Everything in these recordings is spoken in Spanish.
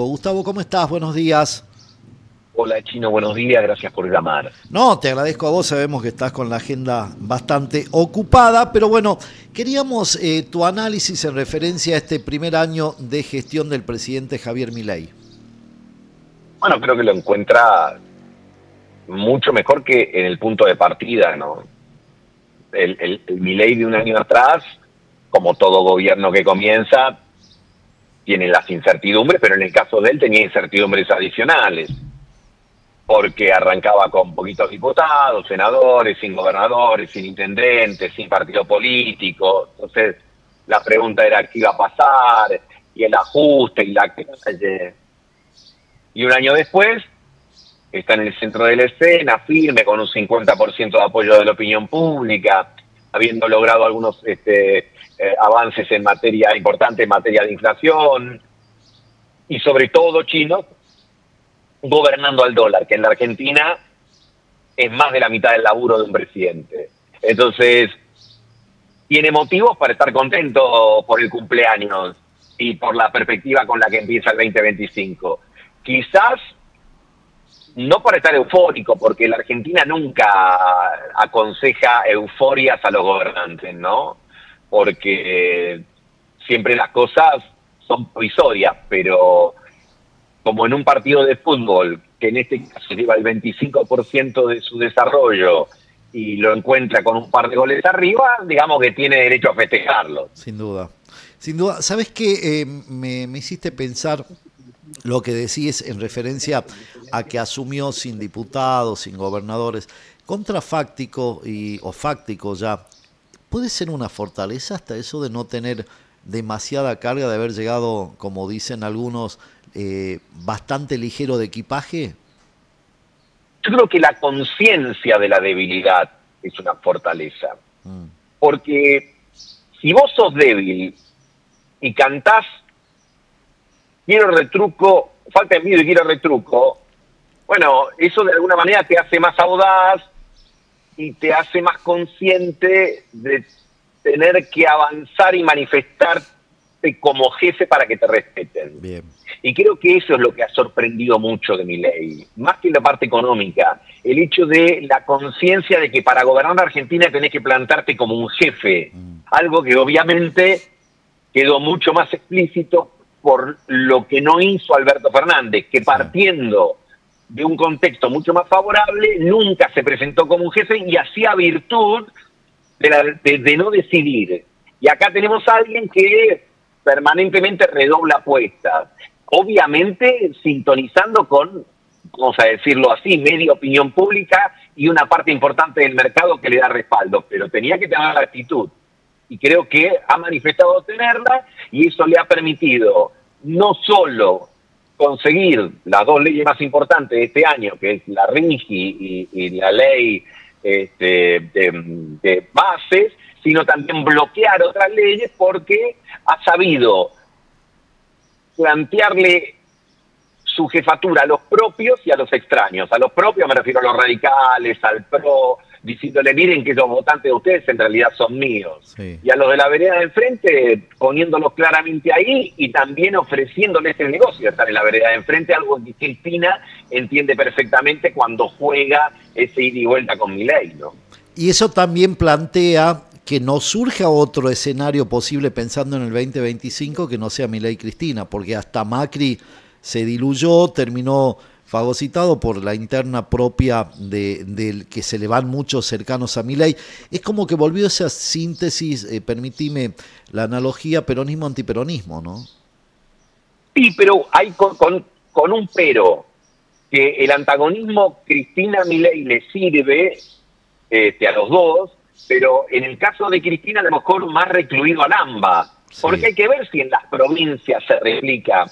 Gustavo, ¿cómo estás? Buenos días. Hola Chino, buenos días, gracias por llamar. No, te agradezco a vos, sabemos que estás con la agenda bastante ocupada, pero bueno, queríamos tu análisis en referencia a este primer año de gestión del presidente Javier Milei. Bueno, creo que lo encuentra mucho mejor que en el punto de partida, ¿no? El Milei de un año atrás, como todo gobierno que comienza, tiene las incertidumbres, pero en el caso de él tenía incertidumbres adicionales, porque arrancaba con poquitos diputados, senadores, sin gobernadores, sin intendentes, sin partido político. Entonces, la pregunta era qué iba a pasar, y el ajuste, y la calle. Y un año después, está en el centro de la escena, firme, con un 50% de apoyo de la opinión pública, habiendo logrado algunos avances en materia importante, en materia de inflación, y sobre todo, Chino, gobernando al dólar, que en la Argentina es más de la mitad del laburo de un presidente. Entonces, tiene motivos para estar contento por el cumpleaños y por la perspectiva con la que empieza el 2025. Quizás no para estar eufórico, porque la Argentina nunca aconseja euforias a los gobernantes, ¿no? Porque siempre las cosas son provisorias, pero como en un partido de fútbol, que en este caso lleva el 25% de su desarrollo y lo encuentra con un par de goles arriba, digamos que tiene derecho a festejarlo. Sin duda. Sin duda. ¿Sabes qué? Me hiciste pensar lo que decís en referencia a que asumió sin diputados, sin gobernadores, contrafáctico o fáctico ya. ¿Puede ser una fortaleza hasta eso de no tener demasiada carga, de haber llegado, como dicen algunos, bastante ligero de equipaje? Yo creo que la conciencia de la debilidad es una fortaleza. Mm. Porque si vos sos débil y cantás quiero retruco, falta envidio y quiero retruco, bueno, eso de alguna manera te hace más audaz y te hace más consciente de tener que avanzar y manifestarte como jefe para que te respeten. Bien. Y creo que eso es lo que ha sorprendido mucho de Milei, más que la parte económica, el hecho de la conciencia de que para gobernar Argentina tenés que plantarte como un jefe, algo que obviamente quedó mucho más explícito por lo que no hizo Alberto Fernández, que partiendo de un contexto mucho más favorable, nunca se presentó como un jefe y hacía virtud de no decidir. Y acá tenemos a alguien que permanentemente redobla apuestas, obviamente sintonizando con, vamos a decirlo así, media opinión pública y una parte importante del mercado que le da respaldo, pero tenía que tener la actitud. Y creo que ha manifestado tenerla y eso le ha permitido no solo conseguir las dos leyes más importantes de este año, que es la RIGI y la ley de bases, sino también bloquear otras leyes porque ha sabido plantearle su jefatura a los propios y a los extraños. A los propios me refiero a los radicales, al PRO, diciéndole, miren que los votantes de ustedes en realidad son míos. Sí. Y a los de la vereda de enfrente, poniéndolos claramente ahí y también ofreciéndoles el negocio de estar en la vereda de enfrente, algo que Cristina entiende perfectamente cuando juega ese ida y vuelta con Milei, ¿no? Y eso también plantea que no surja otro escenario posible pensando en el 2025 que no sea Milei y Cristina, porque hasta Macri se diluyó, terminó fagocitado por la interna propia del que se le van muchos cercanos a Milei. Es como que volvió esa síntesis, permitime la analogía, peronismo-antiperonismo, ¿no? Sí, pero hay con un pero, que el antagonismo Cristina-Milei le sirve a los dos, pero en el caso de Cristina a lo mejor más recluido al AMBA, porque Sí. hay que ver si en las provincias se replica.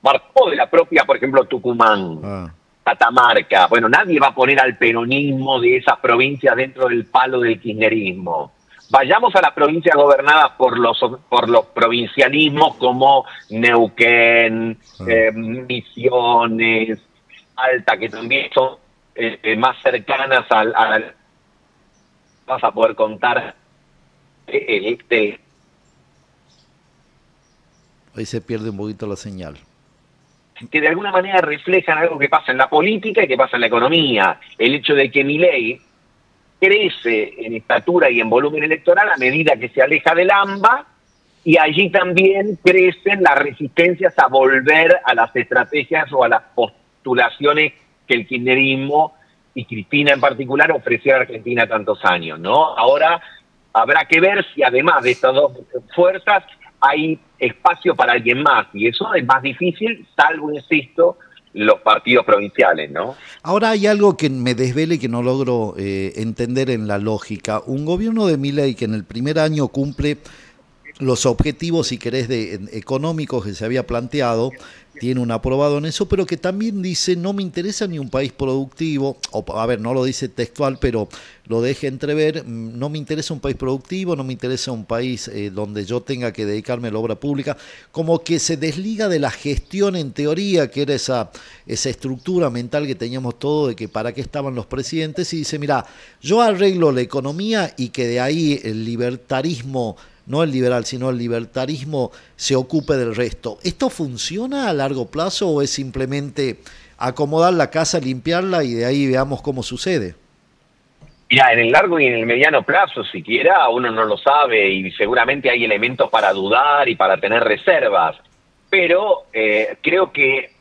Marcó de la propia, por ejemplo, Tucumán, Ah, Catamarca. Bueno, nadie va a poner al peronismo de esas provincias dentro del palo del kirchnerismo. Vayamos a las provincias gobernadas por los provincialismos como Neuquén, ah. Misiones, Alta, que también son más cercanas vas a poder contar este. Ahí se pierde un poquito la señal. que de alguna manera reflejan algo que pasa en la política y que pasa en la economía. El hecho de que Milei crece en estatura y en volumen electoral a medida que se aleja del AMBA, y allí también crecen las resistencias a volver a las estrategias o a las postulaciones que el kirchnerismo y Cristina en particular ofreció a Argentina tantos años, ¿no? Ahora habrá que ver si además de estas dos fuerzas hay espacio para alguien más, y eso es más difícil, salvo, insisto, los partidos provinciales, ¿no? Ahora hay algo que me desvela y que no logro entender en la lógica. Un gobierno de Milei que en el primer año cumple los objetivos, si querés, económicos que se había planteado, tiene un aprobado en eso, pero que también dice, no me interesa ni un país productivo, o a ver, no lo dice textual, pero lo deja entrever, no me interesa un país productivo, no me interesa un país donde yo tenga que dedicarme a la obra pública, como que se desliga de la gestión en teoría, que era esa estructura mental que teníamos todos de que para qué estaban los presidentes, y dice, mira, yo arreglo la economía y que de ahí el libertarismo, no el liberal, sino el libertarismo, se ocupe del resto. ¿Esto funciona a largo plazo o es simplemente acomodar la casa, limpiarla y de ahí veamos cómo sucede? Mira, en el largo y en el mediano plazo, siquiera, uno no lo sabe y seguramente hay elementos para dudar y para tener reservas. Pero creo que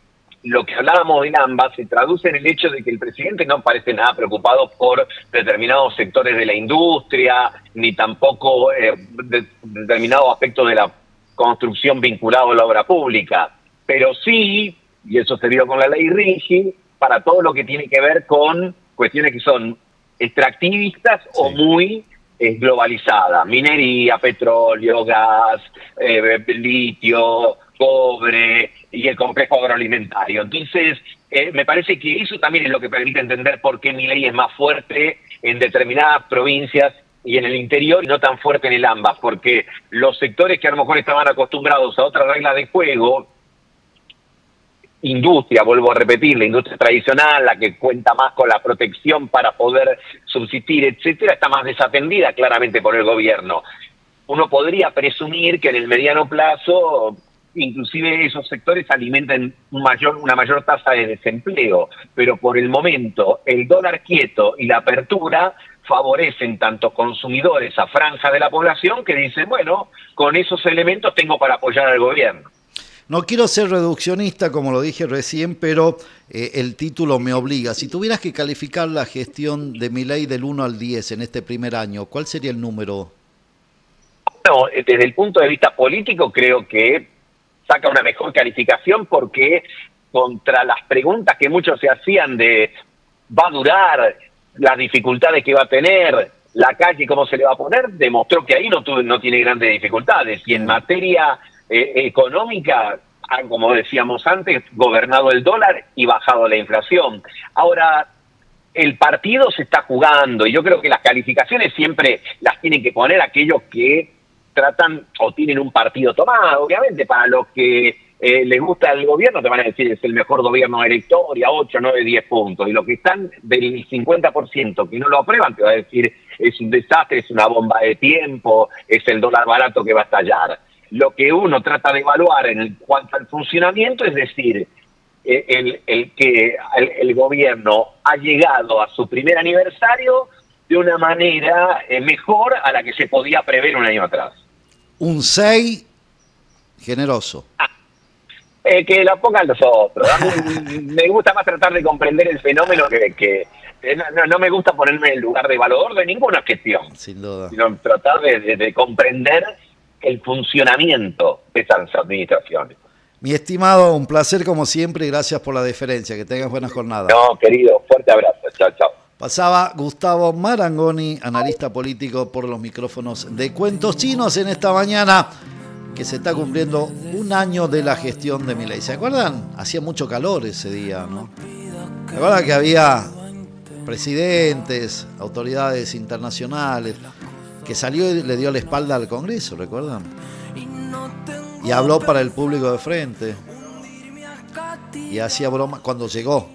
lo que hablábamos de ambas se traduce en el hecho de que el presidente no parece nada preocupado por determinados sectores de la industria, ni tampoco determinados aspectos de la construcción vinculado a la obra pública. Pero sí, y eso se vio con la ley Rigi, para todo lo que tiene que ver con cuestiones que son extractivistas o muy globalizadas. Minería, petróleo, gas, litio, cobre y el complejo agroalimentario. Entonces, me parece que eso también es lo que permite entender por qué Milei es más fuerte en determinadas provincias y en el interior y no tan fuerte en el AMBA, porque los sectores que a lo mejor estaban acostumbrados a otras reglas de juego, industria, vuelvo a repetir, la industria tradicional, la que cuenta más con la protección para poder subsistir, etcétera, está más desatendida claramente por el gobierno. Uno podría presumir que en el mediano plazo inclusive esos sectores alimentan una mayor tasa de desempleo, pero por el momento el dólar quieto y la apertura favorecen tanto consumidores a franja de la población que dicen, bueno, con esos elementos tengo para apoyar al gobierno. No quiero ser reduccionista, como lo dije recién, pero el título me obliga. Si tuvieras que calificar la gestión de Milei del 1 al 10 en este primer año, ¿cuál sería el número? Bueno, desde el punto de vista político creo que saca una mejor calificación porque contra las preguntas que muchos se hacían de va a durar, las dificultades que va a tener, la calle cómo se le va a poner, demostró que ahí no tiene grandes dificultades. Y en materia económica, como decíamos antes, gobernado el dólar y bajado la inflación. Ahora, el partido se está jugando y yo creo que las calificaciones siempre las tienen que poner aquellos que tratan o tienen un partido tomado. Obviamente, para los que les gusta el gobierno te van a decir es el mejor gobierno de la historia, 8, 9, 10 puntos. Y los que están del 50% que no lo aprueban te va a decir es un desastre, es una bomba de tiempo, es el dólar barato que va a estallar. Lo que uno trata de evaluar en cuanto al funcionamiento es decir, el gobierno ha llegado a su primer aniversario de una manera mejor a la que se podía prever un año atrás. Un 6 generoso. Que lo pongan los otros. A mí me gusta más tratar de comprender el fenómeno que no me gusta ponerme en el lugar de evaluador de ninguna gestión. Sin duda. Sino tratar de comprender el funcionamiento de esas administraciones. Mi estimado, un placer como siempre y gracias por la deferencia. Que tengas buena jornada. No, querido, fuerte abrazo. Chao, chao. Pasaba Gustavo Marangoni, analista político por los micrófonos de Cuentos Chinos en esta mañana que se está cumpliendo un año de la gestión de Milei. ¿Se acuerdan? Hacía mucho calor ese día, ¿no? ¿Se acuerdan que había presidentes, autoridades internacionales, que salió y le dio la espalda al Congreso, ¿recuerdan? Y habló para el público de frente. Y hacía broma, cuando llegó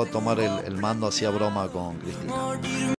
a tomar el mando, hacía broma con Cristina.